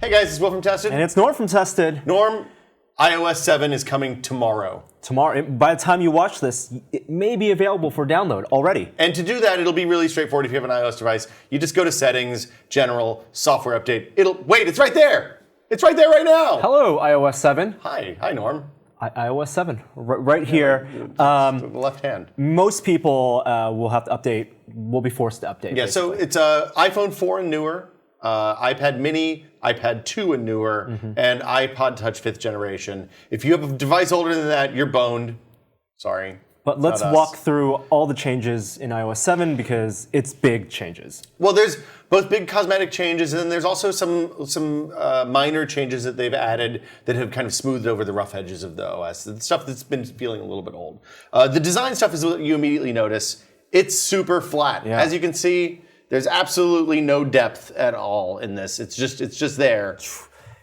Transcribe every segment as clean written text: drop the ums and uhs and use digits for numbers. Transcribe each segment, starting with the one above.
Hey guys, it's Will from Tested. And it's Norm from Tested. Norm, iOS 7 is coming tomorrow. Tomorrow, by the time you watch this, it may be available for download already. And to do that, it'll be really straightforward if you have an iOS device. You just go to Settings, General, Software Update. Wait, it's right there. It's right there right now. Hello, iOS 7. Hi Norm. iOS 7, right here. The left hand. Most people will have to update, will be forced to update. Yeah, basically. so it's iPhone 4 and newer, iPad mini, iPad 2 and newer, and iPod Touch 5th generation. If you have a device older than that, you're boned. Sorry. But let's walk through all the changes in iOS 7 because it's big changes. Well, there's both big cosmetic changes, and then there's also some minor changes that they've added that have kind of smoothed over the rough edges of the OS. The stuff that's been feeling a little bit old. The design stuff is what you immediately notice. It's super flat. Yeah. As you can see, there's absolutely no depth at all in this. It's just there.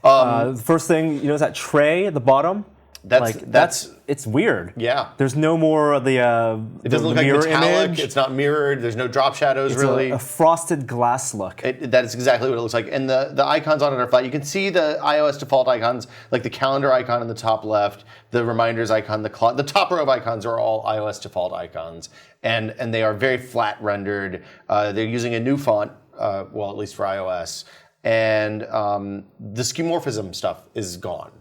The first thing, you notice that tray at the bottom? It's weird. Yeah. There's no more of the It doesn't look like metallic. It's not mirrored. There's no drop shadows really. A frosted glass look. That is exactly what it looks like. And the icons on it are flat. You can see the iOS default icons, like the calendar icon in the top left, the reminders icon, the top row of icons are all iOS default icons. And they are very flat rendered. They're using a new font, well, at least for iOS. And the skeuomorphism stuff is gone.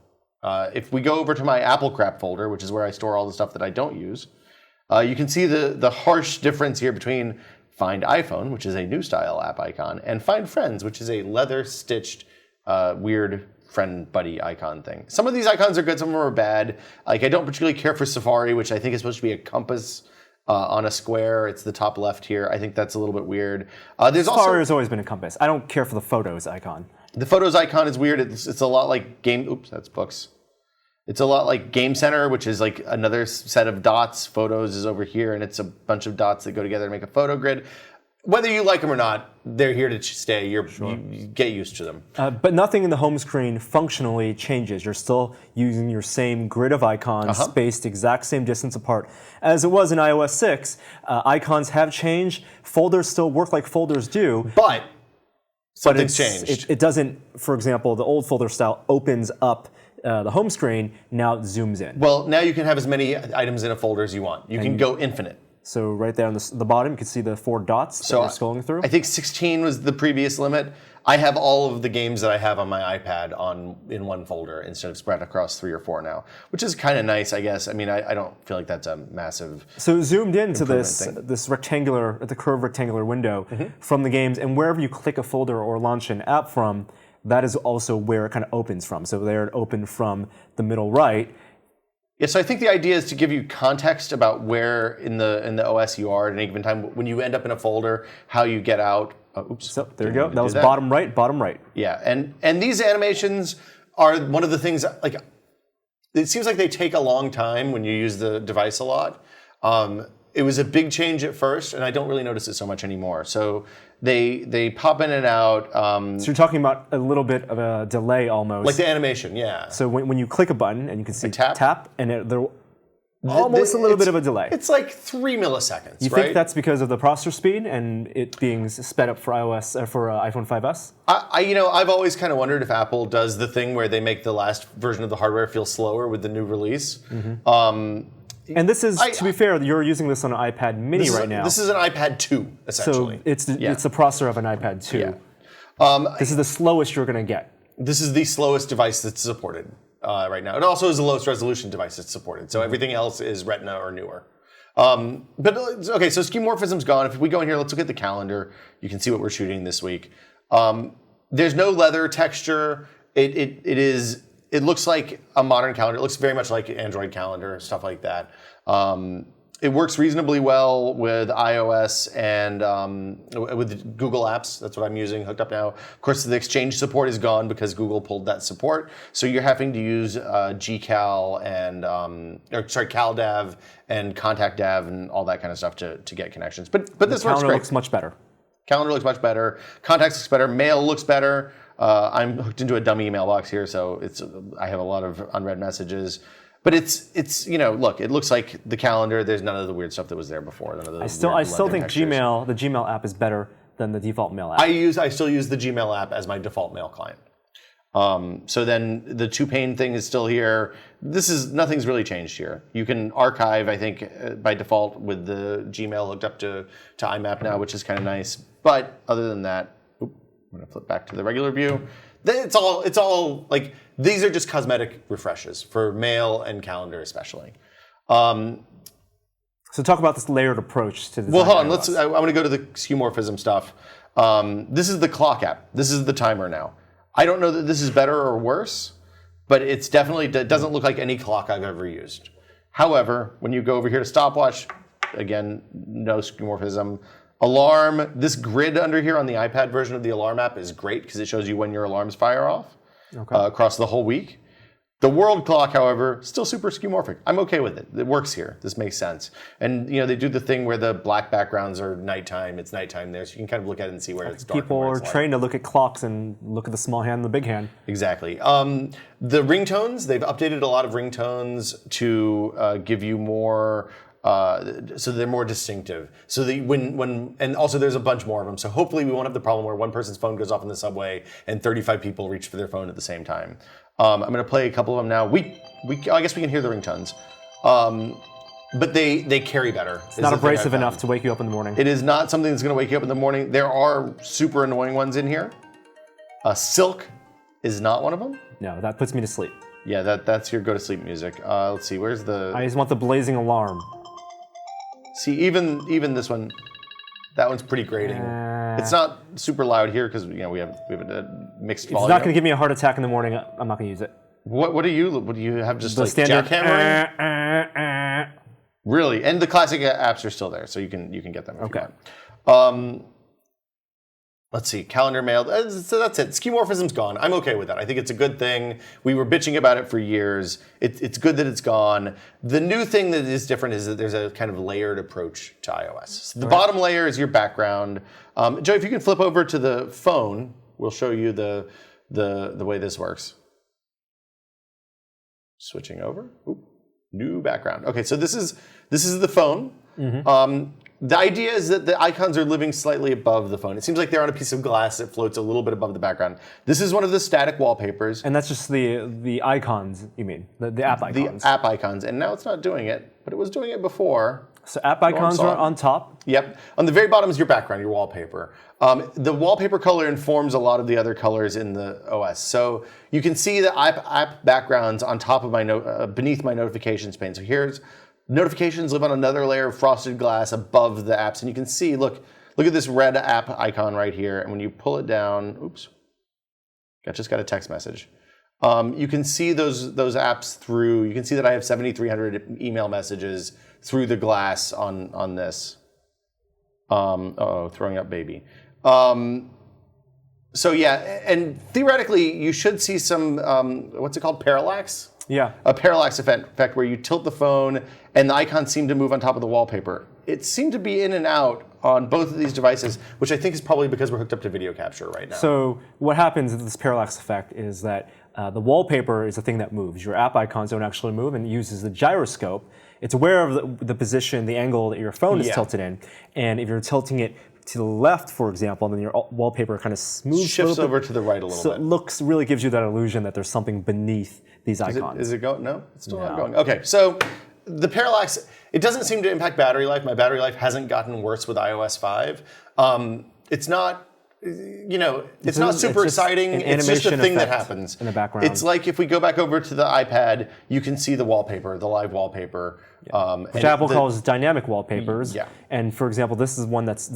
If we go over to my Apple crap folder, which is where I store all the stuff that I don't use, you can see the harsh difference here between Find iPhone, which is a new style app icon, and Find Friends, which is a leather-stitched, weird friend buddy icon thing. Some of these icons are good, some of them are bad. Like, I don't particularly care for Safari, which I think is supposed to be a compass on a square. It's the top left here. I think that's a little bit weird. Safari has always been a compass. I don't care for the Photos icon. The Photos icon is weird. It's a lot like Oops, that's books. It's a lot like Game Center, which is like another set of dots. Photos is over here, and it's a bunch of dots that go together to make a photo grid. Whether you like them or not, they're here to stay. You get used to them. But nothing in the home screen functionally changes. You're still using your same grid of icons, spaced exact same distance apart as it was in iOS 6. Icons have changed. Folders still work like folders do. But something's changed. It doesn't, for example, the old folder style opens up the home screen, now it zooms in. Well, now you can have as many items in a folder as you want. You can go infinite. So right there on the bottom, you can see the 4 dots that you're scrolling through. I think 16 was the previous limit. I have all of the games that I have on my iPad in one folder instead of spread across 3 or 4 now, which is kind of nice, I guess. I mean, I don't feel like that's a massive. So zoomed into this rectangular, the curved rectangular window from the games, and wherever you click a folder or launch an app from, that is also where it kind of opens from. So there it opened from the middle right. Yeah, so I think the idea is to give you context about where in the OS you are at any given time. When you end up in a folder, how you get out. Oops. So there you go. That was bottom right, bottom right. Yeah, and these animations are one of the things, like, it seems like they take a long time when you use the device a lot. It was a big change at first, and I don't really notice it so much anymore. So they pop in and out. So you're talking about a little bit of a delay almost. Like the animation, yeah. So when you click a button and you can see tap and there almost a little bit of a delay. It's like 3 milliseconds, You think that's because of the processor speed and it being sped up for iOS for iPhone 5S? I've always kind of wondered if Apple does the thing where they make the last version of the hardware feel slower with the new release. And this is, to be fair, you're using this on an iPad mini right now. This is an iPad 2, essentially. So it's the processor of an iPad 2. Yeah. This is the slowest you're going to get. This is the slowest device that's supported right now. It also is the lowest resolution device that's supported. So everything else is Retina or newer. But okay, so skeuomorphism's gone. If we go in here, let's look at the calendar. You can see what we're shooting this week. There's no leather texture. It looks like a modern calendar. It looks very much like Android calendar, stuff like that. It works reasonably well with iOS and with Google Apps. That's what I'm using hooked up now. Of course, the Exchange support is gone because Google pulled that support. So you're having to use GCal and CalDAV and ContactDAV and all that kind of stuff to get connections. But this works great. Calendar looks much better. Calendar looks much better. Contacts looks better. Mail looks better. I'm hooked into a dummy mailbox here, so I have a lot of unread messages. But look, it looks like the calendar. There's none of the weird stuff that was there before. None of the I still think textures. the Gmail app is better than the default mail app. I still use the Gmail app as my default mail client. So then the 2-pane thing is still here. Nothing's really changed here. You can archive, I think, by default with the Gmail hooked up to IMAP now, which is kind of nice. But other than that, I'm going to flip back to the regular view. It's all like, these are just cosmetic refreshes for mail and calendar especially. So talk about this layered approach to the Well, hold on. I want to go to the skeuomorphism stuff. This is the clock app. This is the timer now. I don't know that this is better or worse, but it doesn't look like any clock I've ever used. However, when you go over here to stopwatch, again, no skeuomorphism. Alarm, this grid under here on the iPad version of the alarm app is great because it shows you when your alarms fire off across the whole week. The world clock, however, still super skeuomorphic. I'm okay with it. It works here. This makes sense. And they do the thing where the black backgrounds are nighttime. It's nighttime there, so you can kind of look at it and see where it's dark. People are trained to look at clocks and look at the small hand and the big hand. Exactly. The ringtones, they've updated a lot of ringtones to give you more. So they're more distinctive. So and also there's a bunch more of them. So hopefully we won't have the problem where one person's phone goes off in the subway and 35 people reach for their phone at the same time. I'm going to play a couple of them now. I guess we can hear the ringtones, but they carry better. It's not abrasive enough to wake you up in the morning. It is not something that's going to wake you up in the morning. There are super annoying ones in here. Silk is not one of them. No, that puts me to sleep. Yeah, that's your go to sleep music. Let's see, where's the? I just want the blazing alarm. See, even this one, that one's pretty grating. It's not super loud here because we have a mixed volume. It's not going to give me a heart attack in the morning. I'm not going to use it. What do you have? Just the like standard jackhammering? Really? And the classic apps are still there, so you can get them. If you want. Let's see, calendar mail. So that's it. Skeuomorphism's gone. I'm okay with that. I think it's a good thing. We were bitching about it for years. It's good that it's gone. The new thing that is different is that there's a kind of layered approach to iOS. So the bottom layer is your background. Joe, if you can flip over to the phone, we'll show you the way this works. Switching over. Oop. New background. Okay, so this is the phone. Mm-hmm. The idea is that the icons are living slightly above the phone. It seems like they're on a piece of glass that floats a little bit above the background. This is one of the static wallpapers. And that's just the icons, you mean? The app icons. The app icons. And now it's not doing it, but it was doing it before. So app icons are on top? Yep. On the very bottom is your background, your wallpaper. The wallpaper color informs a lot of the other colors in the OS. So you can see the app backgrounds on top of beneath my notifications pane. So here's notifications live on another layer of frosted glass above the apps. And you can see, look at this red app icon right here. And when you pull it down, oops, I just got a text message. You can see those apps through. You can see that I have 7,300 email messages through the glass on this. Throwing up baby. So yeah, and theoretically, you should see some, what's it called, parallax? Yeah. A parallax effect where you tilt the phone and the icons seem to move on top of the wallpaper. It seemed to be in and out on both of these devices, which I think is probably because we're hooked up to video capture right now. So what happens with this parallax effect is that the wallpaper is the thing that moves. Your app icons don't actually move, and it uses the gyroscope. It's aware of the position, the angle that your phone is tilted in. And if you're tilting it to the left, for example, then your wallpaper kind of shifts over to the right a little bit. So it really gives you that illusion that there's something beneath these icons. Is it going? No, it's still not going. Okay, so the parallax, it doesn't seem to impact battery life. My battery life hasn't gotten worse with iOS 5. It's not, it's not super exciting. It's just a thing that happens in the background. It's like if we go back over to the iPad, you can see the wallpaper, the live wallpaper. Which Apple calls dynamic wallpapers. Yeah. And for example, this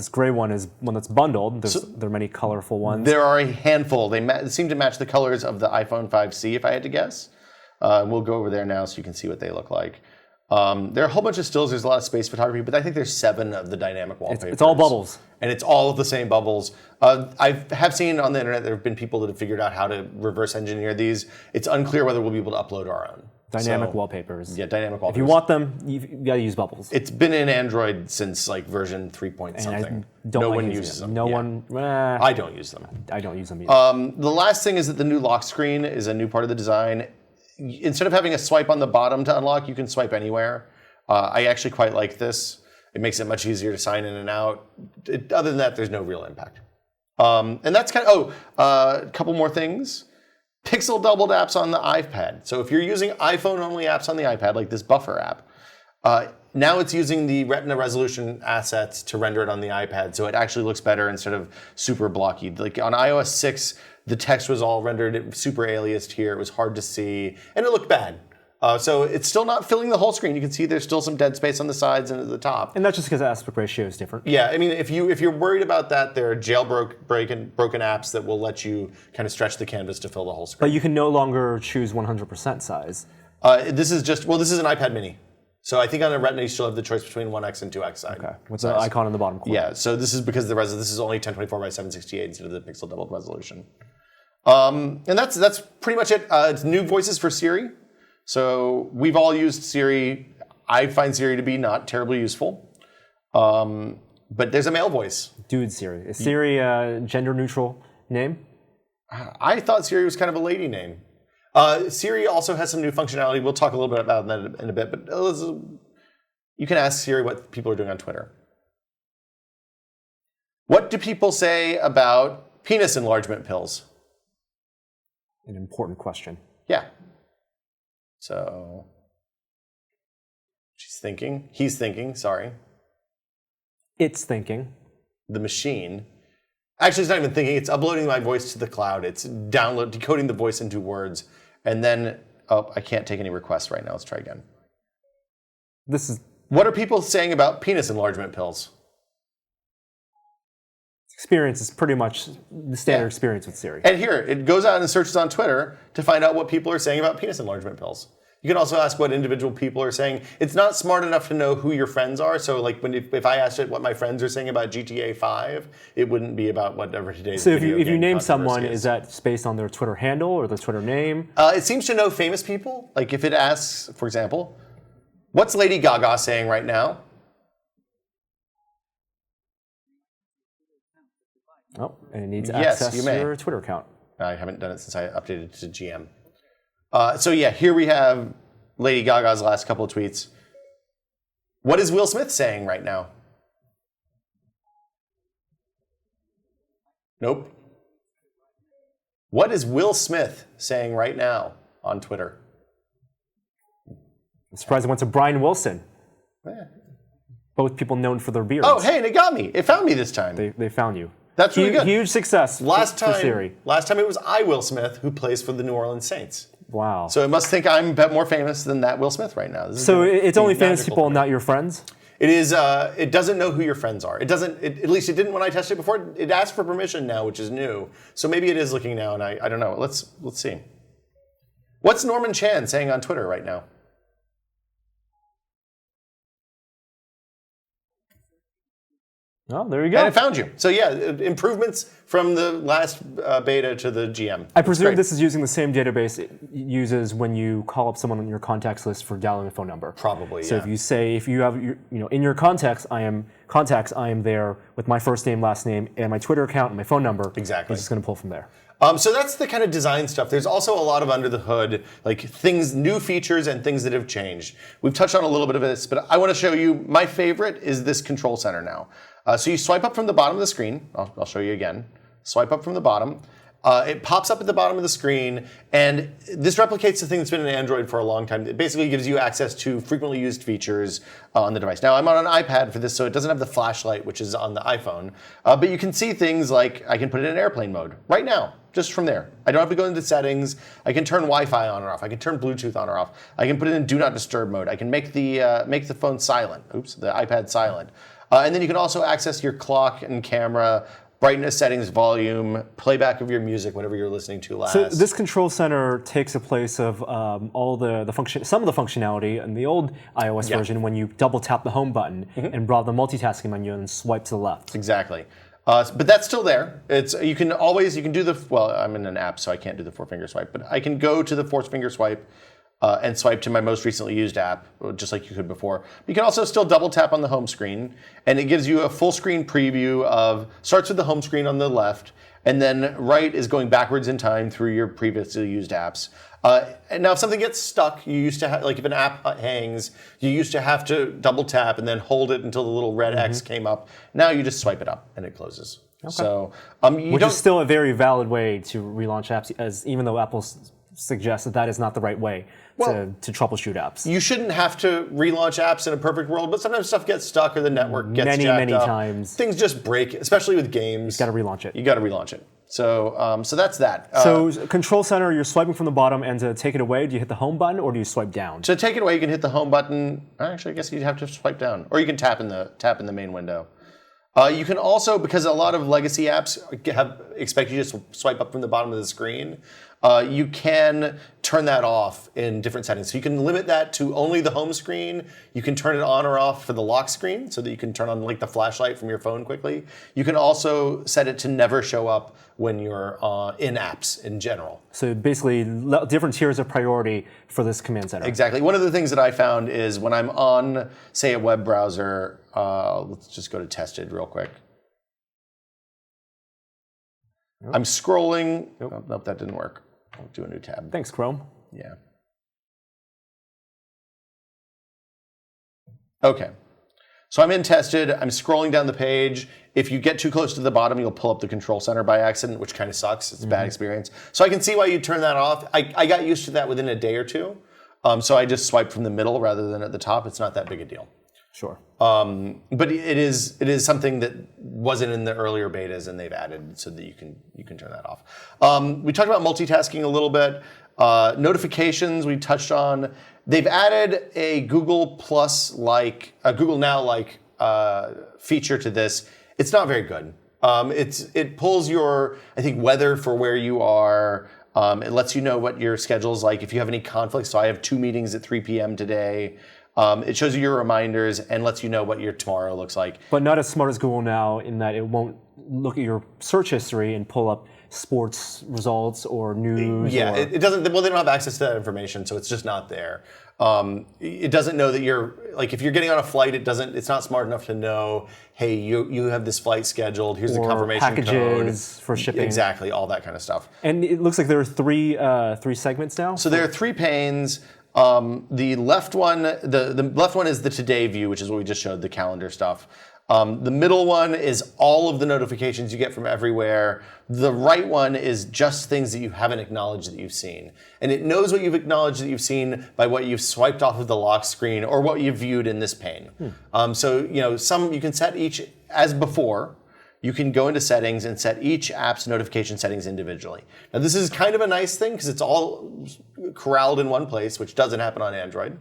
gray one is one that's bundled. There are many colorful ones. There are a handful. They seem to match the colors of the iPhone 5C, if I had to guess. We'll go over there now so you can see what they look like. There are a whole bunch of stills. There's a lot of space photography, but I think there's 7 of the dynamic wallpapers. It's all bubbles. And it's all of the same bubbles. I have seen on the internet there have been people that have figured out how to reverse engineer these. It's unclear whether we'll be able to upload our own. Dynamic wallpapers. Yeah, dynamic wallpapers. If you want them, you've got to use bubbles. It's been in Android since like version 3 point something. No one uses them. I don't use them. I don't use them either. The last thing is that the new lock screen is a new part of the design. Instead of having a swipe on the bottom to unlock, you can swipe anywhere. I actually quite like this. It makes it much easier to sign in and out. Other than that, there's no real impact. And that's kind of, a couple more things. Pixel doubled apps on the iPad. So if you're using iPhone-only apps on the iPad, like this Buffer app, now it's using the Retina resolution assets to render it on the iPad, so it actually looks better instead of super blocky. Like on iOS 6, the text was all rendered super aliased here. It was hard to see, and it looked bad. So it's still not filling the whole screen. You can see there's still some dead space on the sides and at the top. And that's just because the aspect ratio is different. Yeah, I mean, if you're worried about that, there are broken apps that will let you kind of stretch the canvas to fill the whole screen. But you can no longer choose 100% size. This is an iPad mini. So I think on the Retina you still have the choice between 1x and 2x side. Okay, with the icon in the bottom corner. Yeah, so this is because this is only 1024 by 768 instead of the pixel doubled resolution. And that's pretty much it. It's new voices for Siri. So we've all used Siri. I find Siri to be not terribly useful. But there's a male voice. Dude Siri. Is Siri a gender neutral name? I thought Siri was kind of a lady name. Siri also has some new functionality. We'll talk a little bit about that in a bit. But you can ask Siri what people are doing on Twitter. What do people say about penis enlargement pills? An important question. Yeah. So she's thinking. He's thinking, sorry. It's thinking. The machine. Actually, it's not even thinking. It's uploading my voice to the cloud. It's decoding the voice into words. And then, I can't take any requests right now. Let's try again. What are people saying about penis enlargement pills? Experience is pretty much the standard experience with Siri. And here, it goes out and searches on Twitter to find out what people are saying about penis enlargement pills. You can also ask what individual people are saying. It's not smart enough to know who your friends are. So like if I asked it what my friends are saying about GTA 5, it wouldn't be about whatever today's video game So if you name controversy someone, is that based on their Twitter handle or their Twitter name? It seems to know famous people. Like if it asks, for example, what's Lady Gaga saying right now? Oh, and it needs access to your Twitter account. I haven't done it since I updated it to GM. So yeah, here we have Lady Gaga's last couple of tweets. What is Will Smith saying right now? Nope. What is Will Smith saying right now on Twitter? I'm surprised it went to Brian Wilson. Yeah. Both people known for their beards. Oh, hey, and it got me. It found me this time. They found you. That's really good. Huge success for Siri. Last time it was Will Smith, who plays for the New Orleans Saints. Wow. So it must think I'm a bit more famous than that Will Smith right now. So it's only famous people, not your friends? It is. It doesn't know who your friends are. It doesn't. At least it didn't when I tested it before. It asked for permission now, which is new. So maybe it is looking now, and I don't know. Let's see. What's Norman Chan saying on Twitter right now? Oh, there you go. And it found you. So yeah, improvements from the last beta to the GM. I presume this is using the same database it uses when you call up someone on your contacts list for dialing a phone number. Probably, So yeah. if you say, if you have, in your contacts, I am there with my first name, last name, and my Twitter account and my phone number. Exactly. It's just going to pull from there. So that's the kind of design stuff. There's also a lot of under the hood, like things, new features and things that have changed. We've touched on a little bit of this, but I want to show you, my favorite is this control center now. So you swipe up from the bottom of the screen. I'll show you again. Swipe up from the bottom. It pops up at the bottom of the screen, and this replicates the thing that's been in Android for a long time. It basically gives you access to frequently used features on the device. Now, I'm on an iPad for this, so it doesn't have the flashlight, which is on the iPhone. But you can see things like I can put it in airplane mode right now, just from there. I don't have to go into settings. I can turn Wi-Fi on or off. I can turn Bluetooth on or off. I can put it in Do Not Disturb mode. I can make the phone silent. Oops, the iPad silent. And then you can also access your clock and camera, brightness settings, volume, playback of your music, whatever you're listening to last. So this control center takes a place of all some of the functionality in the old iOS version when you double tap the home button and brought the multitasking menu and swipe to the left. Exactly. But that's still there. You can do the, well, I'm in an app, so I can't do the 4-finger swipe, but I can go to the 4-finger swipe and swipe to my most recently used app, just like you could before. You can also still double tap on the home screen, and it gives you a full screen preview starts with the home screen on the left, and then right is going backwards in time through your previously used apps. And now if something gets stuck, you used to have, like if an app hangs, you used to have to double tap and then hold it until the little red X came up. Now you just swipe it up and it closes. So Which is still a very valid way to relaunch apps, as even though Apple suggests that is not the right way to troubleshoot apps. You shouldn't have to relaunch apps in a perfect world, but sometimes stuff gets stuck or the network gets jacked many up. times. Things just break, especially with games. You got to relaunch it. You got to relaunch it. So that's that. So Control Center, you're swiping from the bottom, and to take it away, do you hit the home button or do you swipe down? To take it away, you can hit the home button. Actually, I guess you'd have to swipe down, or you can tap in the main window. You can also, because a lot of legacy apps expect you to just swipe up from the bottom of the screen, you can turn that off in different settings. So you can limit that to only the home screen. You can turn it on or off for the lock screen so that you can turn on like the flashlight from your phone quickly. You can also set it to never show up when you're in apps in general. So basically, different tiers of priority for this command center. Exactly. One of the things that I found is when I'm on, say, a web browser, let's just go to tested real quick. Nope. I'm scrolling. Nope, that didn't work. I'll do a new tab. Thanks, Chrome. Yeah. Okay. So I'm in tested. I'm scrolling down the page. If you get too close to the bottom, you'll pull up the control center by accident, which kind of sucks. It's a bad experience. So I can see why you turn that off. I got used to that within a day or two. So I just swipe from the middle rather than at the top. It's not that big a deal. Sure. But it is something that wasn't in the earlier betas, and they've added so that you can turn that off. We talked about multitasking a little bit. Notifications we touched on. They've added a Google Plus Google Now feature to this. It's not very good. It pulls your weather for where you are. It lets you know what your schedule's like if you have any conflicts. So I have 2 meetings at 3 p.m. today. It shows you your reminders and lets you know what your tomorrow looks like. But not as smart as Google Now in that it won't look at your search history and pull up sports results or news. Yeah, it doesn't. Well, they don't have access to that information, so it's just not there. It doesn't know that you're if you're getting on a flight. It's not smart enough to know. Hey, you have this flight scheduled. Here's the confirmation packages code for shipping. Exactly, all that kind of stuff. And it looks like there are three segments now. So there are 3 panes. The left one, the left one is the today view, which is what we just showed, the calendar stuff. The middle one is all of the notifications you get from everywhere. The right one is just things that you haven't acknowledged that you've seen. And it knows what you've acknowledged that you've seen by what you've swiped off of the lock screen or what you've viewed in this pane. So, you can set each as before. You can go into settings and set each app's notification settings individually. Now, this is kind of a nice thing because it's all corralled in one place, which doesn't happen on Android.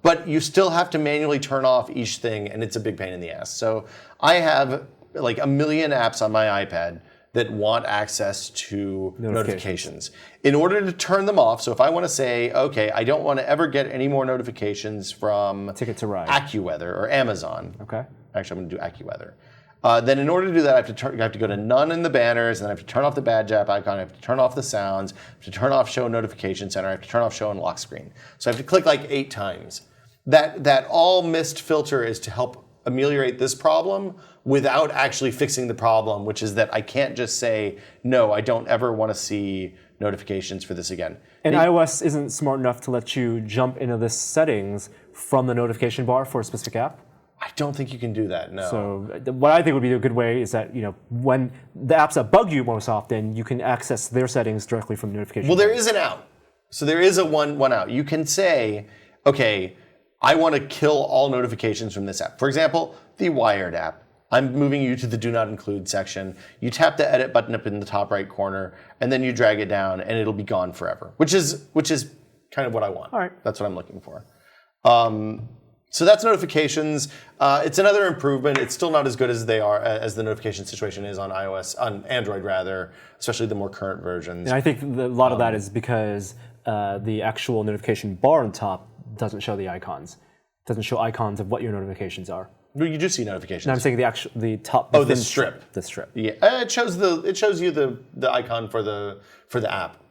But you still have to manually turn off each thing, and it's a big pain in the ass. So I have like 1 million apps on my iPad that want access to notifications. In order to turn them off, so if I want to say, okay, I don't want to ever get any more notifications from Ticket to Ride, AccuWeather, or Amazon. Okay. Actually, I'm going to do AccuWeather. Then in order to do that, I have to go to none in the banners, and then I have to turn off the badge app icon, I have to turn off the sounds, I have to turn off show notification center, I have to turn off show and lock screen. So I have to click like 8 times. That all missed filter is to help ameliorate this problem without actually fixing the problem, which is that I can't just say, no, I don't ever want to see notifications for this again. And iOS isn't smart enough to let you jump into the settings from the notification bar for a specific app? I don't think you can do that, no. So what I think would be a good way is that, when the apps that bug you most often, you can access their settings directly from the notification. Well, there is an out. So there is a one out. You can say, okay, I want to kill all notifications from this app. For example, the Wired app. I'm moving you to the Do Not Include section. You tap the edit button up in the top right corner, and then you drag it down, and it'll be gone forever, which is kind of what I want. All right. That's what I'm looking for. So that's notifications. It's another improvement. It's still not as good as the notification situation is on Android rather, especially the more current versions. And I think a lot of that is because the actual notification bar on top doesn't show the icons. It doesn't show icons of what your notifications are. Well, you do see notifications. No, I'm saying the top. Oh, the strip. The strip. Yeah, it shows you the icon for the app.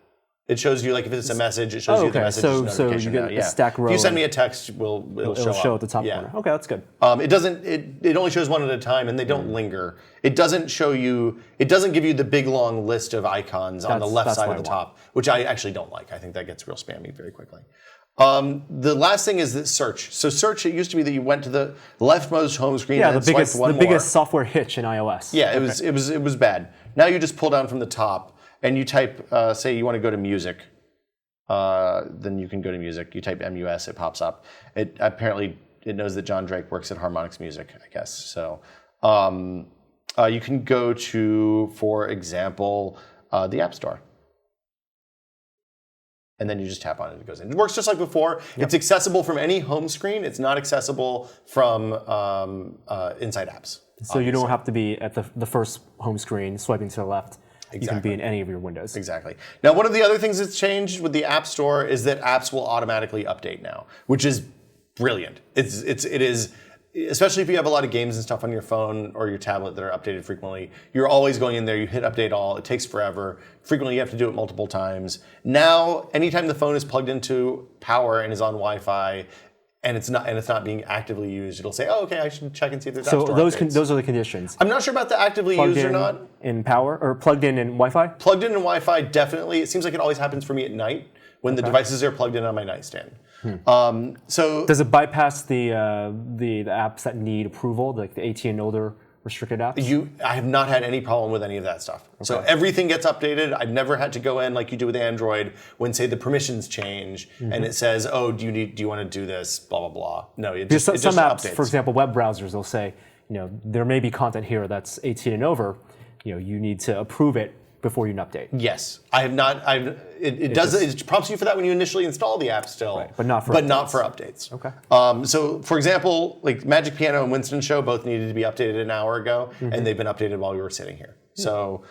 It shows you, like, if it's a message, it shows you the message notification. So you get now. a stack row. If you send me a text, it'll show at the top corner. Okay, that's good. It only shows one at a time, and they don't linger. It doesn't give you the big long list of icons on the left side of the top, which I actually don't like. I think that gets real spammy very quickly. The last thing is that search. So search, it used to be that you went to the leftmost home screen and the biggest swiped one biggest software hitch in iOS. Yeah, it was bad. Now you just pull down from the top and you type, say you want to go to music. Then you can go to music. You type MUS, it pops up. It apparently it knows that John Drake works at Harmonix Music, I guess. So you can go to, for example, the App Store. And then you just tap on it, it goes in. It works just like before. Yep. It's accessible from any home screen. It's not accessible from inside apps. So you don't have to be at the first home screen swiping to the left. Exactly. You can be in any of your windows. Exactly. Now, one of the other things that's changed with the App Store is that apps will automatically update now, which is brilliant. It is, especially if you have a lot of games and stuff on your phone or your tablet that are updated frequently. You're always going in there, you hit update all, it takes forever. Frequently you have to do it multiple times. Now, anytime the phone is plugged into power and is on Wi-Fi, and it's not being actively used, it'll say, "Oh, okay, I should check and see if there's App Store updates." Those are the conditions. I'm not sure about the actively used or not. In power or plugged in Wi-Fi? Plugged in Wi-Fi, definitely. It seems like it always happens for me at night when the devices are plugged in on my nightstand. So does it bypass the apps that need approval, like the 18 and older restricted apps? I have not had any problem with any of that stuff. Okay. So everything gets updated. I've never had to go in like you do with Android when, say, the permissions change and it says, "Oh, do you want to do this?" Blah blah blah. No, it just some apps, updates. For example, web browsers, they'll say, there may be content here that's 18 and over. You need to approve it before you update. Yes, I have not. It prompts you for that when you initially install the app still, right, but not for updates. Okay. So, for example, like Magic Piano and Winston Show both needed to be updated an hour ago, and they've been updated while we were sitting here. So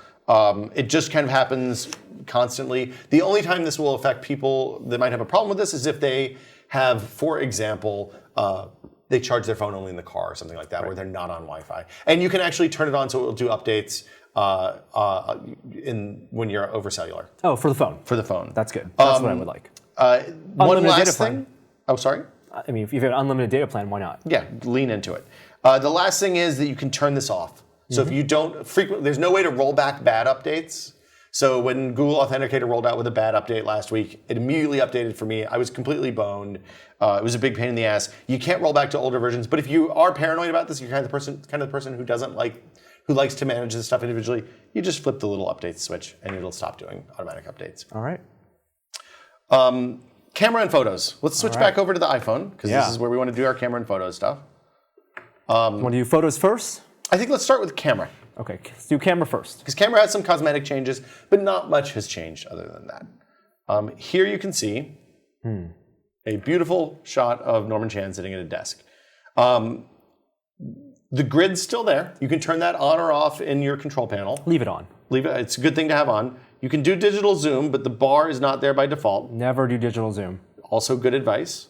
it just kind of happens constantly. The only time this will affect people that might have a problem with this is if they have, for example, they charge their phone only in the car or something like that, where they're not on Wi-Fi, and you can actually turn it on so it will do updates. When you're over cellular. Oh, for the phone. For the phone. That's good. That's what I would like. One last thing. Oh, sorry? I mean, if you have an unlimited data plan, why not? Yeah, lean into it. The last thing is that you can turn this off. So if you don't there's no way to roll back bad updates. So when Google Authenticator rolled out with a bad update last week, it immediately updated for me. I was completely boned. It was a big pain in the ass. You can't roll back to older versions, but if you are paranoid about this, you're kind of the person who likes to manage this stuff individually, you just flip the little update switch and it'll stop doing automatic updates. All right. Camera and photos. Let's switch back over to the iPhone because this is where we want to do our camera and photos stuff. Want to do photos first? I think let's start with camera. Okay, let's do camera first. Because camera has some cosmetic changes, but not much has changed other than that. Here you can see a beautiful shot of Norman Chan sitting at a desk. The grid's still there. You can turn that on or off in your control panel. Leave it on. Leave it. It's a good thing to have on. You can do digital zoom, but the bar is not there by default. Never do digital zoom. Also good advice.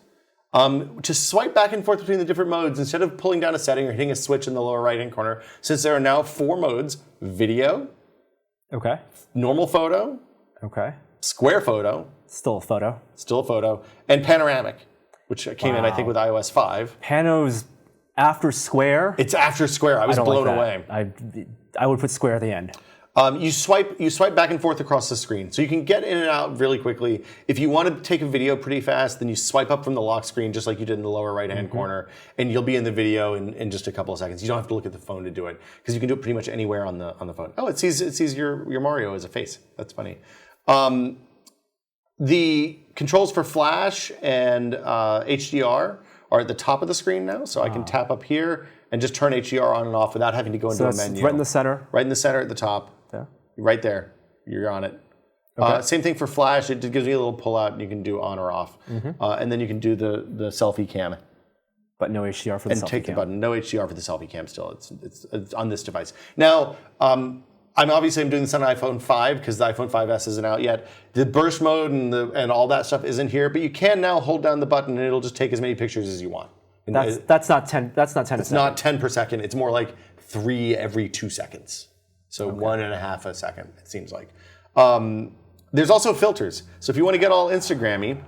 To swipe back and forth between the different modes, instead of pulling down a setting or hitting a switch in the lower right-hand corner, since there are now 4 modes, video, okay, normal photo, okay, square photo, still a photo, and panoramic, which came in, I think, with iOS 5. Pano's after square? It's after square. I was blown away. I would put square at the end. You swipe back and forth across the screen. So you can get in and out really quickly. If you want to take a video pretty fast, then you swipe up from the lock screen just like you did in the lower right-hand corner, and you'll be in the video in just a couple of seconds. You don't have to look at the phone to do it, because you can do it pretty much anywhere on the phone. Oh, it sees your Mario as a face. That's funny. The controls for flash and HDR are at the top of the screen now, so I can tap up here and just turn HDR on and off without having to go into a menu. Right in the center? Right in the center at the top. Yeah. Right there. You're on it. Okay. Same thing for flash. It gives you a little pull out and you can do on or off. And then you can do the selfie cam. But no HDR for the selfie cam. And take the button. No HDR for the selfie cam still. It's on this device. Now, I'm doing this on iPhone 5 because the iPhone 5S isn't out yet. The burst mode and all that stuff isn't here, but you can now hold down the button and it'll just take as many pictures as you want. That's not 10. That's not 10. It's not 10 per second. It's more like 3 every 2 seconds. So 1.5 a second. It seems like. There's also filters. So if you want to get all Instagrammy,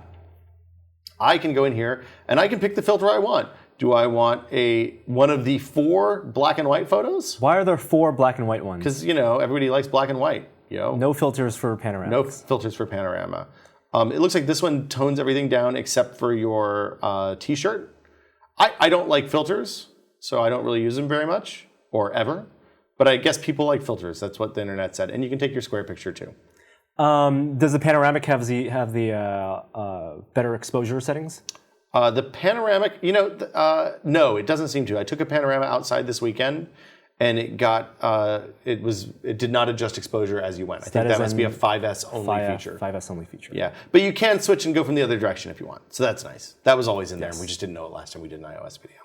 I can go in here and I can pick the filter I want. Do I want one of the 4 black and white photos? Why are there 4 black and white ones? Because everybody likes black and white. No filters for panorama. No filters for panorama. It looks like this one tones everything down except for your t-shirt. I don't like filters, so I don't really use them very much, or ever. But I guess people like filters. That's what the internet said. And you can take your square picture too. Does the Panoramic have the better exposure settings? The Panoramic, no, it doesn't seem to. I took a Panorama outside this weekend, and it did not adjust exposure as you went. I think that must be a 5S only feature. 5S only feature. Yeah, but you can switch and go from the other direction if you want. So that's nice. That was always in there, and we just didn't know it last time we did an iOS video.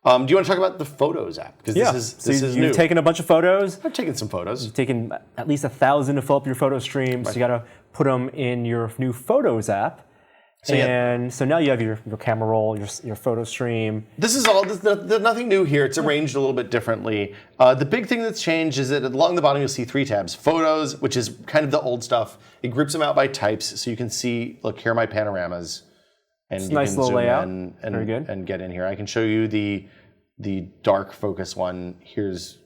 Do you want to talk about the Photos app? Because this is new. You've taken a bunch of photos. I've taken some photos. You've taken at least 1,000 to fill up your photo stream. Right. So you got to put them in your new Photos app. So now you have your camera roll, your photo stream. There's nothing new here. It's arranged a little bit differently. The big thing that's changed is that along the bottom you'll see 3 tabs. Photos, which is kind of the old stuff. It groups them out by types, so you can see, look, here are my panoramas. And it's you nice can little zoom layout. in Very good. And get in here. I can show you the dark focus one. Here's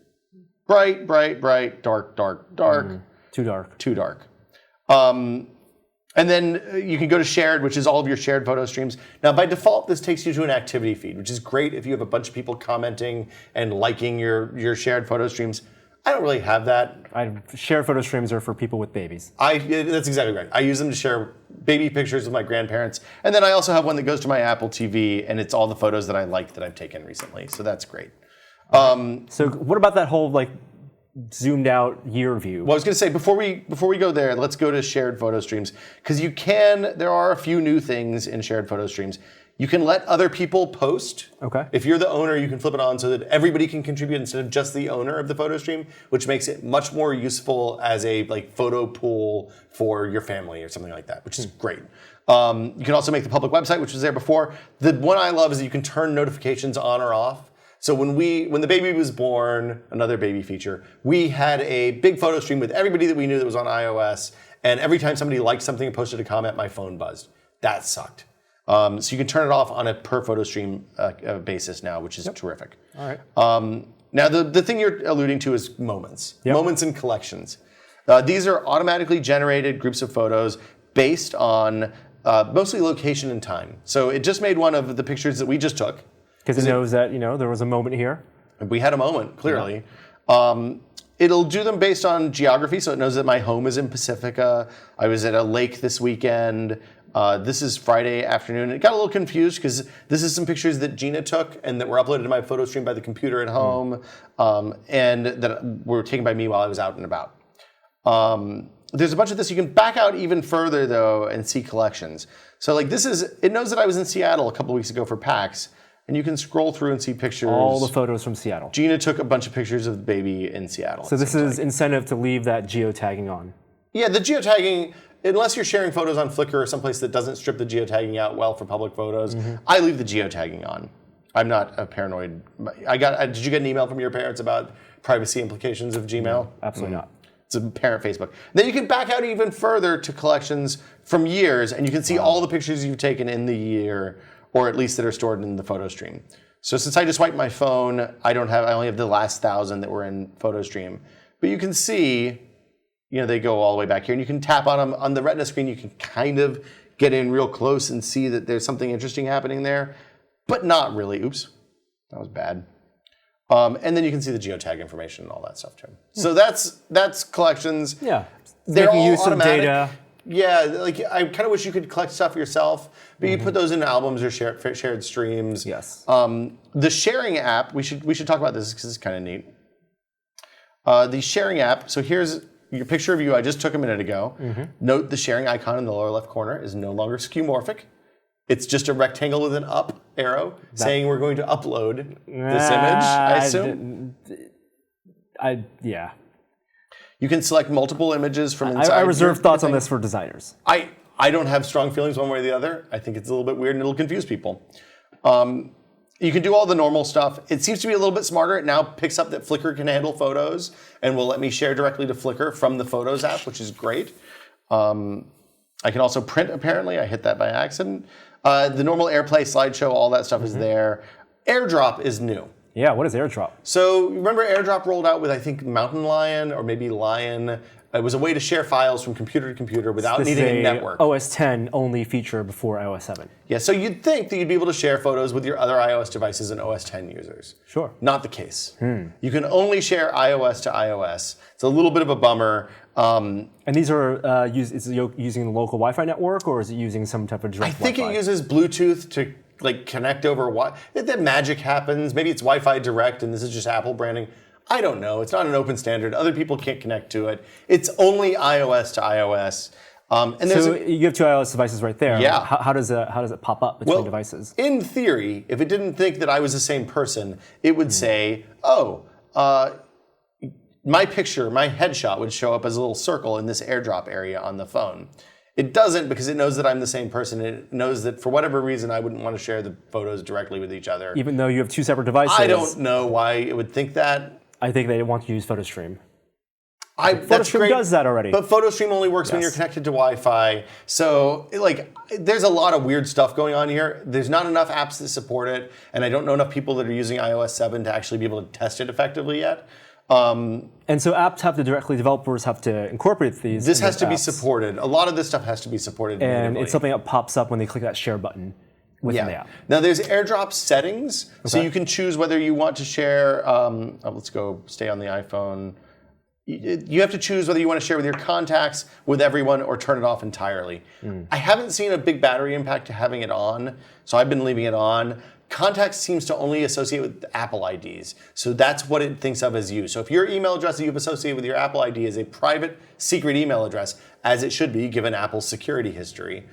bright, bright, bright, dark, dark, dark. Too dark. Too dark. And then you can go to shared, which is all of your shared photo streams. Now, by default, this takes you to an activity feed, which is great if you have a bunch of people commenting and liking your shared photo streams. I don't really have that. Shared photo streams are for people with babies. That's exactly right. I use them to share baby pictures with my grandparents. And then I also have one that goes to my Apple TV, and it's all the photos that I like that I've taken recently. So that's great. So what about that whole zoomed out year view? Well, I was going to say, before we go there, let's go to shared photo streams. Because there are a few new things in shared photo streams. You can let other people post. Okay. If you're the owner, you can flip it on so that everybody can contribute instead of just the owner of the photo stream, which makes it much more useful as a photo pool for your family or something like that, which is great. You can also make the public website, which was there before. The one I love is that you can turn notifications on or off. So when the baby was born, another baby feature, we had a big photo stream with everybody that we knew that was on iOS, and every time somebody liked something and posted a comment, my phone buzzed. That sucked. So you can turn it off on a per photo stream basis now, which is terrific. All right. Now the thing you're alluding to is moments. Yep. Moments and collections. These are automatically generated groups of photos based on mostly location and time. So it just made one of the pictures that we just took. Because it knows that there was a moment here. We had a moment, clearly. Yeah. It'll do them based on geography, so it knows that my home is in Pacifica. I was at a lake this weekend. This is Friday afternoon. It got a little confused because this is some pictures that Gina took and that were uploaded to my photo stream by the computer at home, and that were taken by me while I was out and about. There's a bunch of this. You can back out even further, though, and see collections. So it knows that I was in Seattle a couple weeks ago for PAX, and you can scroll through and see pictures. All the photos from Seattle. Gina took a bunch of pictures of the baby in Seattle. So this is incentive to leave that geotagging on. Yeah, the geotagging, unless you're sharing photos on Flickr or someplace that doesn't strip the geotagging out well for public photos, I leave the geotagging on. I'm not a paranoid. Did you get an email from your parents about privacy implications of Gmail? No, absolutely not. It's a parent Facebook. Then you can back out even further to collections from years, and you can see all the pictures you've taken in the year, or at least that are stored in the photo stream. So since I just wiped my phone, I only have the last 1,000 that were in photo stream. But you can see, they go all the way back here, and you can tap on them. On the Retina screen, you can kind of get in real close and see that there's something interesting happening there, but not really. Oops, that was bad. And then you can see the geotag information and all that stuff too. So that's collections. Yeah, they're making all use automatic. of data. Yeah, I kind of wish you could collect stuff yourself, but you put those in albums or shared streams. Yes. The sharing app, we should talk about this because it's kind of neat. The sharing app, so here's your picture of you I just took a minute ago. Note the sharing icon in the lower left corner is no longer skeuomorphic. It's just a rectangle with an up arrow saying we're going to upload this image, I assume. Yeah. You can select multiple images from inside. I reserve thoughts on this for designers. I don't have strong feelings one way or the other. I think it's a little bit weird and it'll confuse people. You can do all the normal stuff. It seems to be a little bit smarter. It now picks up that Flickr can handle photos and will let me share directly to Flickr from the Photos app, which is great. I can also print, apparently. I hit that by accident. The normal AirPlay slideshow, all that stuff is there. AirDrop is new. Yeah, what is AirDrop? So remember AirDrop rolled out with, I think, Mountain Lion or maybe Lion. It was a way to share files from computer to computer without needing a network. OS 10 only feature before iOS 7. Yeah, so you'd think that you'd be able to share photos with your other iOS devices and OS 10 users. Sure. Not the case. You can only share iOS to iOS. It's a little bit of a bummer. And these are is it using the local Wi-Fi network, or is it using some type of direct I think Wi-Fi? it uses Bluetooth to connect over Wi-Fi. That magic happens. Maybe it's Wi-Fi Direct and this is just Apple branding. I don't know. It's not an open standard. Other people can't connect to it. It's only iOS to iOS. And so you have two iOS devices right there. Yeah. How does it pop up between devices? In theory, if it didn't think that I was the same person, it would say, "Oh, my picture, my headshot would show up as a little circle in this AirDrop area on the phone." It doesn't because it knows that I'm the same person. It knows that for whatever reason I wouldn't want to share the photos directly with each other. Even though you have two separate devices. I don't know why it would think that. I think they want to use PhotoStream. That's PhotoStream great, does that already. But PhotoStream only works when you're connected to Wi-Fi. So, there's a lot of weird stuff going on here. There's not enough apps that support it, and I don't know enough people that are using iOS 7 to actually be able to test it effectively yet. And so developers have to incorporate these. This has to be supported. A lot of this stuff has to be supported and natively. it's something that pops up when they click that share button within the app. Now there's AirDrop Settings, so you can choose whether you want to share. Let's stay on the iPhone. You have to choose whether you want to share with your contacts, with everyone, or turn it off entirely. I haven't seen a big battery impact to having it on, so I've been leaving it on. Contacts seems to only associate with Apple IDs, so that's what it thinks of as you. So if your email address that you've associated with your Apple ID is a private, secret email address, as it should be given Apple's security history,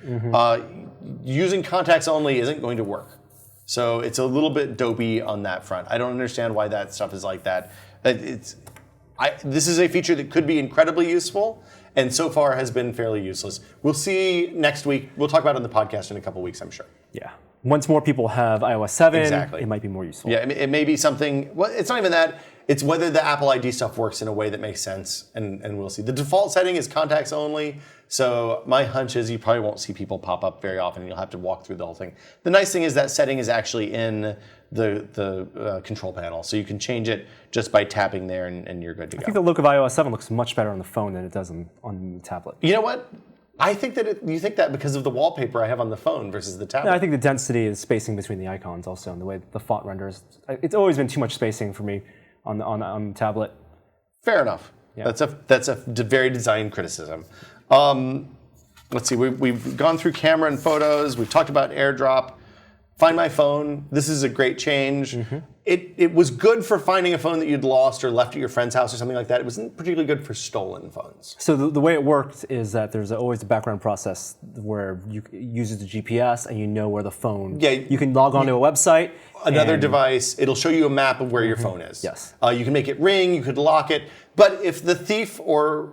using contacts only isn't going to work. So it's a little bit dopey on that front. I don't understand why that stuff is like that. This is a feature that could be incredibly useful, and so far has been fairly useless. We'll see next week. We'll talk about it on the podcast in a couple weeks, I'm sure. Yeah. Once more people have iOS 7, Exactly. it might be more useful. Yeah, it may be something. Well, it's not even that. It's whether the Apple ID stuff works in a way that makes sense, and we'll see. The default setting is contacts only, so my hunch is you probably won't see people pop up very often. You'll have to walk through the whole thing. The nice thing is that setting is actually in the control panel, so you can change it just by tapping there, and you're good to go. I think the look of iOS 7 looks much better on the phone than it does on the tablet. You know what? I think that you think that because of the wallpaper I have on the phone versus the tablet. No, I think the density is spacing between the icons also, and the way the font renders. It's always been too much spacing for me on the tablet. Fair enough. Yeah. That's a very design criticism. Let's see. We've gone through camera and photos. We've talked about AirDrop. Find My Phone. This is a great change. It was good for finding a phone that you'd lost or left at your friend's house or something like that. It wasn't particularly good for stolen phones. So the way it worked is that there's always a background process where it uses the GPS and you know where the phone. Yeah, you can log onto a website. Another device. It'll show you a map of where your phone is. Yes. You can make it ring. You could lock it. But if the thief or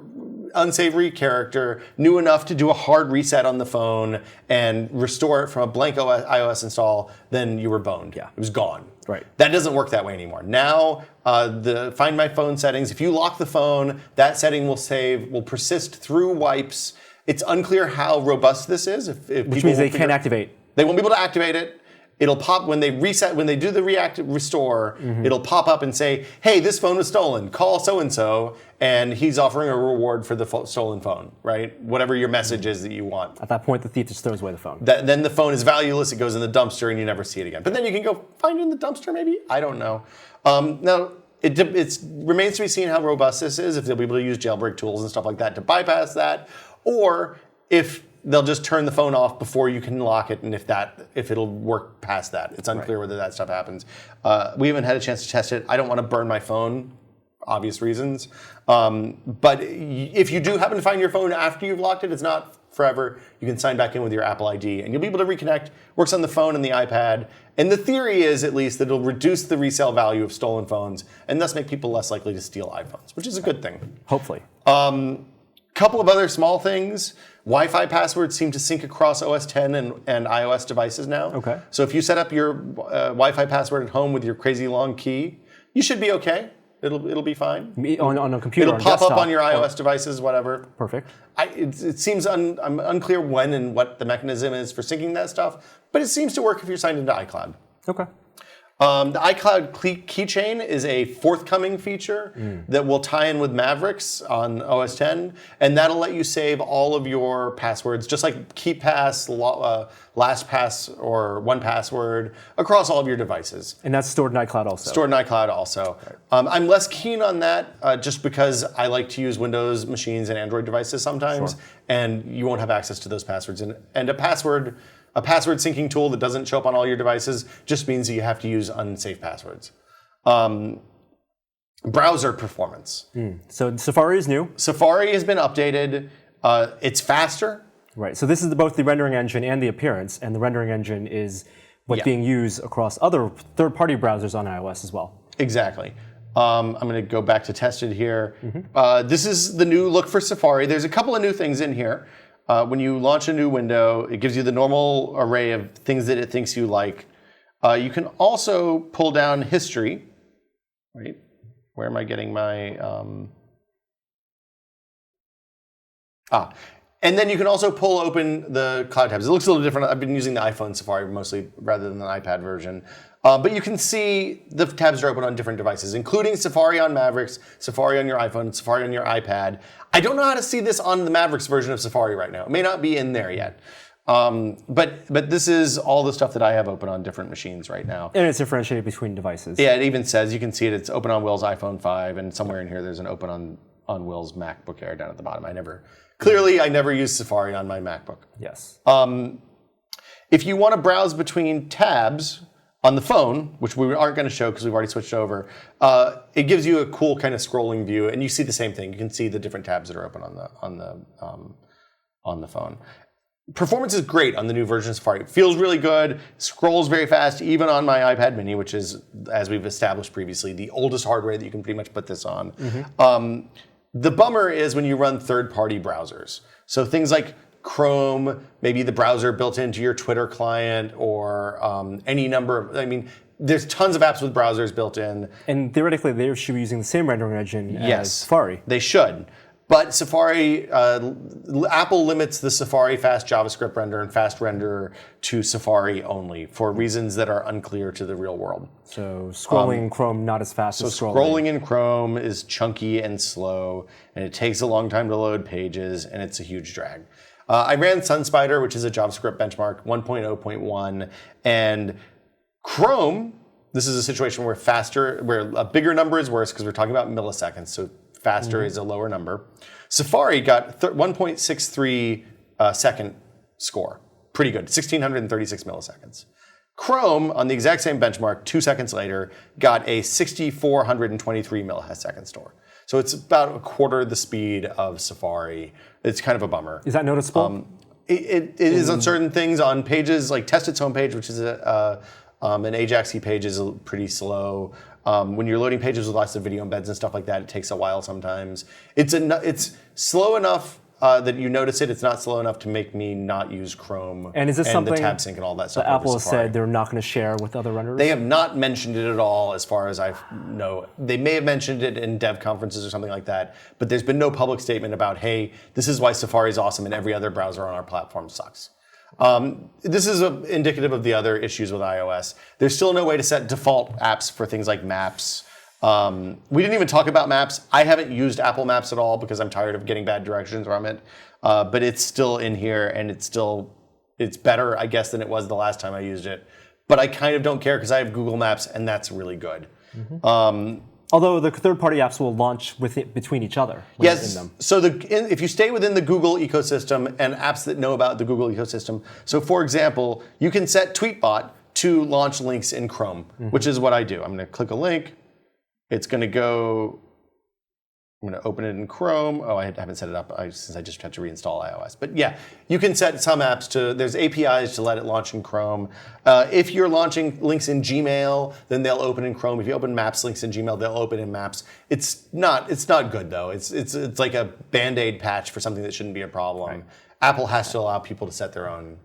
unsavory character knew enough to do a hard reset on the phone and restore it from a blank iOS install, then you were boned. Yeah. It was gone. Right. That doesn't work that way anymore. Now, the Find My Phone settings, if you lock the phone, that setting will persist through wipes. It's unclear how robust this is. Which means they can't activate. They won't be able to activate it. It'll pop when they reset, when they do the restore, it'll pop up and say, hey, this phone was stolen. Call so-and-so, and he's offering a reward for the stolen phone, right? Whatever your message is that you want. At that point, the thief just throws away the phone. Then the phone is valueless. It goes in the dumpster, and you never see it again. But then you can go find it in the dumpster, maybe? I don't know. Now, it remains to be seen how robust this is, if they'll be able to use jailbreak tools and stuff like that to bypass that, or if they'll just turn the phone off before you can lock it, and if it'll work past that. It's unclear whether that stuff happens. We haven't had a chance to test it. I don't want to burn my phone, obvious reasons. But if you do happen to find your phone after you've locked it, it's not forever. You can sign back in with your Apple ID, and you'll be able to reconnect. Works on the phone and the iPad. And the theory is, at least, that it'll reduce the resale value of stolen phones, and thus make people less likely to steal iPhones, which is a good thing. Hopefully. Couple of other small things. Wi-Fi passwords seem to sync across OS 10 and iOS devices now. Okay. So if you set up your Wi-Fi password at home with your crazy long key, you should be okay. It'll be fine. On a computer, It'll pop up on your iOS devices, whatever. Perfect. It seems I'm unclear when and what the mechanism is for syncing that stuff, but it seems to work if you're signed into iCloud. Okay. The iCloud Keychain is a forthcoming feature that will tie in with Mavericks on OS 10, and that'll let you save all of your passwords, just like KeePass, LastPass, or 1Password, across all of your devices. And that's stored in iCloud also. Stored in iCloud also. Right. I'm less keen on that just because I like to use Windows machines and Android devices sometimes, and you won't have access to those passwords. And a password syncing tool that doesn't show up on all your devices just means that you have to use unsafe passwords. Browser performance. So Safari is new. Safari has been updated. It's faster. Right. So this is both the rendering engine and the appearance, and the rendering engine is what's being used across other third-party browsers on iOS as well. Exactly. I'm going to go back to tested here. This is the new look for Safari. There's a couple of new things in here. When you launch a new window, it gives you the normal array of things that it thinks you like. You can also pull down history. Right? Where am I getting my... And then you can also pull open the cloud tabs. It looks a little different. I've been using the iPhone Safari mostly rather than the iPad version. But you can see the tabs are open on different devices, including Safari on Mavericks, Safari on your iPhone, Safari on your iPad. I don't know how to see this on the Mavericks version of Safari right now. It may not be in there yet. But this is all the stuff that I have open on different machines right now. And it's differentiated between devices. Yeah, it even says, you can see it, it's open on Will's iPhone 5, and somewhere in here there's an open on Will's MacBook Air down at the bottom. I never use Safari on my MacBook. Yes. If you want to browse between tabs on the phone, which we aren't going to show because we've already switched over, it gives you a cool kind of scrolling view, and you see the same thing. You can see the different tabs that are open on the phone. Performance is great on the new version of Safari. It feels really good, scrolls very fast, even on my iPad mini, which is, as we've established previously, the oldest hardware that you can pretty much put this on. The bummer is when you run third-party browsers. So things like Chrome, maybe the browser built into your Twitter client, or any number of, there's tons of apps with browsers built in. And theoretically, they should be using the same rendering engine as Safari. They should. But Safari, Apple limits the Safari fast JavaScript render and fast render to Safari only for reasons that are unclear to the real world. So scrolling in Chrome not as fast as scrolling. Scrolling in Chrome is chunky and slow, and it takes a long time to load pages, and it's a huge drag. I ran SunSpider, which is a JavaScript benchmark, 1.0.1, and Chrome, this is a situation where a bigger number is worse because we're talking about milliseconds, so faster is a lower number. Safari got 1.63 second score. Pretty good, 1,636 milliseconds. Chrome, on the exact same benchmark, 2 seconds later, got a 6,423 millisecond score. So it's about a quarter the speed of Safari. It's kind of a bummer. Is that noticeable? It is on certain things. On pages like Tested's homepage, which is an Ajax-y page, is pretty slow. When you're loading pages with lots of video embeds and stuff like that, it takes a while sometimes. It's slow enough that you notice it. It's not slow enough to make me not use Chrome and is this something the tab sync and all that stuff. Apple has said they're not going to share with other renderers? They have not mentioned it at all, as far as I know. They may have mentioned it in dev conferences or something like that, but there's been no public statement about, hey, this is why Safari is awesome and every other browser on our platform sucks. This is indicative of the other issues with iOS. There's still no way to set default apps for things like Maps. We didn't even talk about Maps. I haven't used Apple Maps at all because I'm tired of getting bad directions from it. But it's still in here, and it's better, I guess, than it was the last time I used it. But I kind of don't care because I have Google Maps, and that's really good. Although the third-party apps will launch between each other. Yes. In them. So if you stay within the Google ecosystem and apps that know about the Google ecosystem, so for example, you can set Tweetbot to launch links in Chrome, which is what I do. I'm going to click a link. It's going to go. I'm going to open it in Chrome. Oh, I haven't set it up since I just had to reinstall iOS. But yeah, you can set some apps there's APIs to let it launch in Chrome. If you're launching links in Gmail, then they'll open in Chrome. If you open Maps links in Gmail, they'll open in Maps. It's not good though. It's like a Band-Aid patch for something that shouldn't be a problem. Right. Apple has to allow people to set their own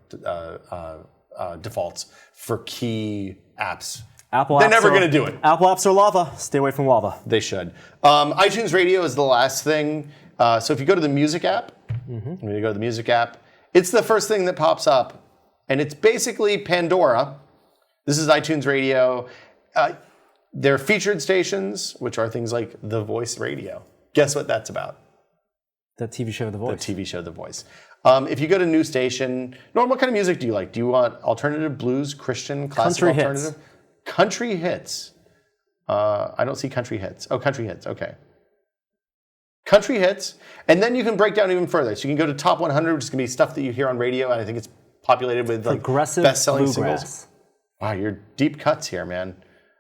defaults for key apps. They're never going to do it. Apple apps are lava. Stay away from lava. They should. iTunes Radio is the last thing. So if you go to the Music app, I'm going to go to the Music app. It's the first thing that pops up, and it's basically Pandora. This is iTunes Radio. They're featured stations, which are things like The Voice Radio. Guess what that's about? The TV show The Voice. The TV show The Voice. If you go to new station, what kind of music do you like? Do you want alternative, blues, Christian, classical, Country alternative? hits. Country hits. I don't see country hits. Oh, country hits. Okay. Country hits, and then you can break down even further. So you can go to top 100, which is going to be stuff that you hear on radio, and I think it's populated with like Progressive best-selling bluegrass. singles. Wow, you're deep cuts here, man.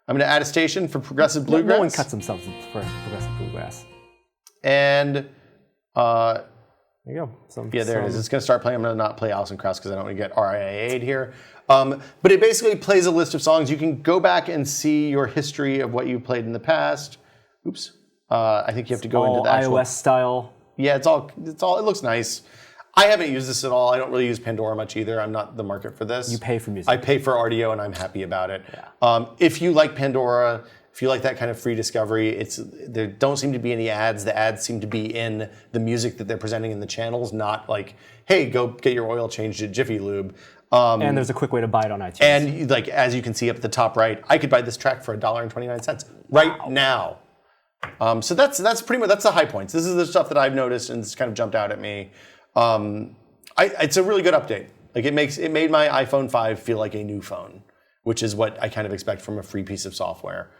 I'm going to add a station for progressive bluegrass. No one cuts themselves for progressive bluegrass. And there you go. there it is. It's going to start playing. I'm going to not play Alison Krauss because I don't want to get RIA'd here. But it basically plays a list of songs. You can go back and see your history of what you played in the past. Oops. I think you have to go into the actual iOS style. Yeah, it's all. It looks nice. I haven't used this at all. I don't really use Pandora much either. I'm not the market for this. You pay for music. I pay for RDO, and I'm happy about it. Yeah. If you like Pandora, if you like that kind of free discovery, there don't seem to be any ads. The ads seem to be in the music that they're presenting in the channels, not like, hey, go get your oil changed at Jiffy Lube. And there's a quick way to buy it on iTunes. And like as you can see up at the top right, I could buy this track for $1.29 right now. So that's pretty much the high points. This is the stuff that I've noticed and it's kind of jumped out at me. It's a really good update. Like it made my iPhone 5 feel like a new phone, which is what I kind of expect from a free piece of software.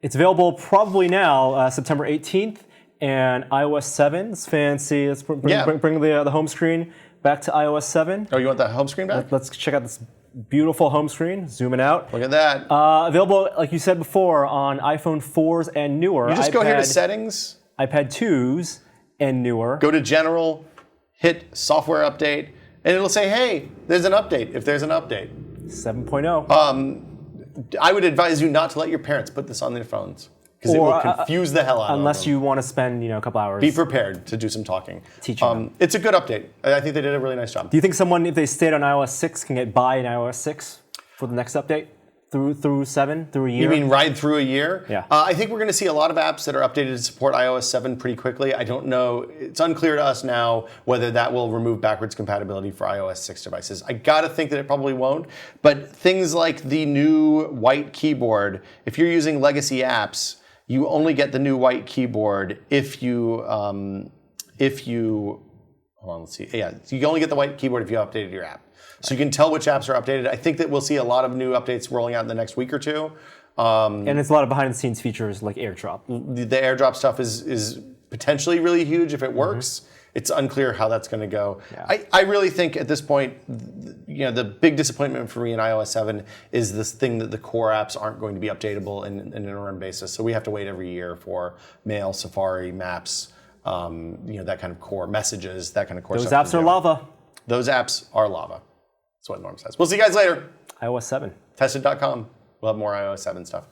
It's available probably now, September 18th, and iOS 7. It's fancy. Let's bring the home screen back to iOS 7. Oh, you want the home screen back? Let's check out this beautiful home screen. Zoom it out. Look at that. Available, like you said before, on iPhone 4s and newer. You just go here to Settings. iPad 2s and newer. Go to General, hit Software Update, and it'll say, hey, there's an update, if there's an update. 7.0. I would advise you not to let your parents put this on their phones because it will confuse the hell out of them. Unless you want to spend a couple hours. Be prepared to do some talking. Teaching them. It's a good update. I think they did a really nice job. Do you think someone, if they stayed on iOS 6, can get by in iOS 6 for the next update? Through 7, through a year? You mean ride through a year? Yeah. I think we're going to see a lot of apps that are updated to support iOS 7 pretty quickly. I don't know. It's unclear to us now whether that will remove backwards compatibility for iOS 6 devices. I got to think that it probably won't. But things like the new white keyboard, if you're using legacy apps, you only get the new white keyboard if you hold on, let's see. Yeah, so you only get the white keyboard if you updated your app. So you can tell which apps are updated. I think that we'll see a lot of new updates rolling out in the next week or two. And it's a lot of behind-the-scenes features like AirDrop. The AirDrop stuff is potentially really huge if it works. It's unclear how that's going to go. Yeah. I really think at this point, the big disappointment for me in iOS 7 is this thing that the core apps aren't going to be updatable in an interim basis. So we have to wait every year for Mail, Safari, Maps, that kind of core messages, that kind of core Those stuff. apps are lava. Those apps are lava. That's what Norm says. We'll see you guys later. iOS 7. Tested.com. We'll have more iOS 7 stuff.